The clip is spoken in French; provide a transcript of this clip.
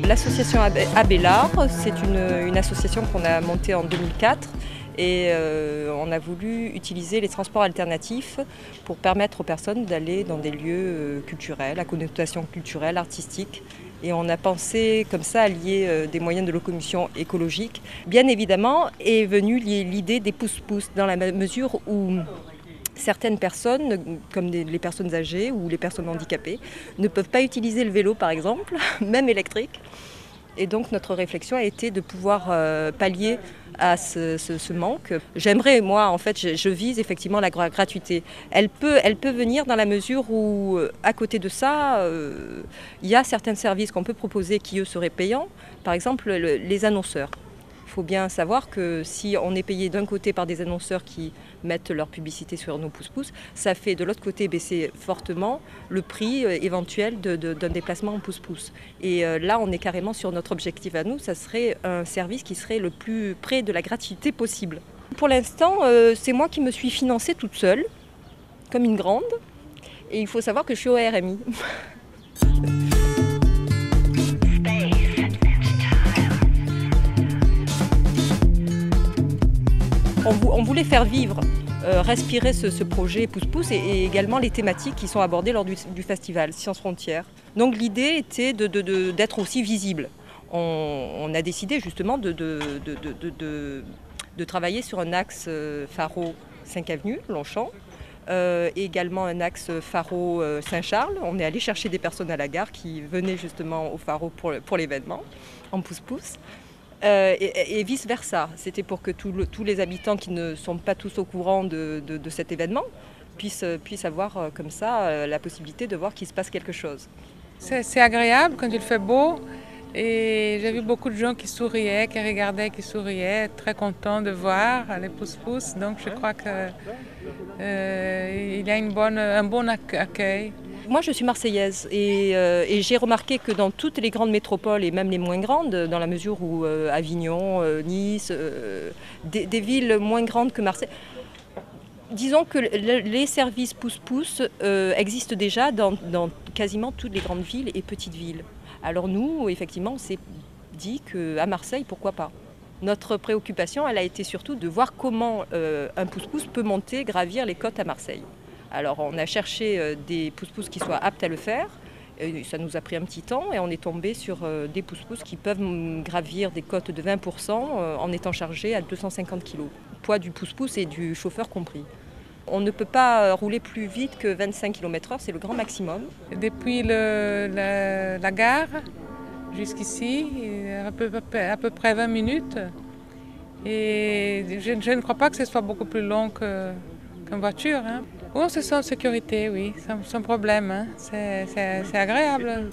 L'association Abélard, c'est une association qu'on a montée en 2004 et on a voulu utiliser les transports alternatifs pour permettre aux personnes d'aller dans des lieux culturels, à connotation culturelle, artistique. Et on a pensé comme ça à lier des moyens de locomotion écologiques. Bien évidemment est venue l'idée des pousse-pousse dans la mesure où certaines personnes, comme les personnes âgées ou les personnes handicapées, ne peuvent pas utiliser le vélo par exemple, même électrique. Et donc notre réflexion a été de pouvoir pallier à ce manque. J'aimerais, moi en fait, je vise effectivement la gratuité. Elle peut venir dans la mesure où, à côté de ça, il y a certains services qu'on peut proposer qui eux seraient payants. Par exemple les annonceurs. Il faut bien savoir que si on est payé d'un côté par des annonceurs qui mettent leur publicité sur nos pousse-pousse, ça fait de l'autre côté baisser fortement le prix éventuel d'un déplacement en pousse-pousse. Et là, on est carrément sur notre objectif à nous, ça serait un service qui serait le plus près de la gratuité possible. Pour l'instant, c'est moi qui me suis financée toute seule, comme une grande, et il faut savoir que je suis au RMI. On voulait faire vivre, respirer ce projet pousse-pousse et également les thématiques qui sont abordées lors du festival Sciences Frontières. Donc l'idée était d'être aussi visible. On a décidé justement de travailler sur un axe Faro 5 Avenue, Longchamp, et également un axe Faro Saint-Charles. On est allé chercher des personnes à la gare qui venaient justement au Faro pour l'événement, en pousse-pousse. Et vice-versa. C'était pour que tous les habitants qui ne sont pas tous au courant de cet événement puissent avoir comme ça la possibilité de voir qu'il se passe quelque chose. C'est agréable quand il fait beau et j'ai vu beaucoup de gens qui souriaient, qui regardaient, qui souriaient, très contents de voir les pousse-pousse. Donc je crois qu'il y a un bon accueil. Moi, je suis marseillaise et j'ai remarqué que dans toutes les grandes métropoles, et même les moins grandes, dans la mesure où Avignon, Nice, des villes moins grandes que Marseille, disons que les services pousse-pousse existent déjà dans quasiment toutes les grandes villes et petites villes. Alors nous, effectivement, on s'est dit qu'à Marseille, pourquoi pas ? Notre préoccupation, elle a été surtout de voir comment un pousse-pousse peut monter, gravir les côtes à Marseille. Alors on a cherché des pousse-pousse qui soient aptes à le faire, et ça nous a pris un petit temps et on est tombé sur des pousse-pousse qui peuvent gravir des côtes de 20% en étant chargés à 250 kg. Poids du pousse-pousse et du chauffeur compris. On ne peut pas rouler plus vite que 25 km/h, c'est le grand maximum. Depuis la gare jusqu'ici, à peu près 20 minutes. Et je ne crois pas que ce soit beaucoup plus long qu'une voiture. Hein. On se sent en sécurité, oui, sans problème. Hein. C'est agréable.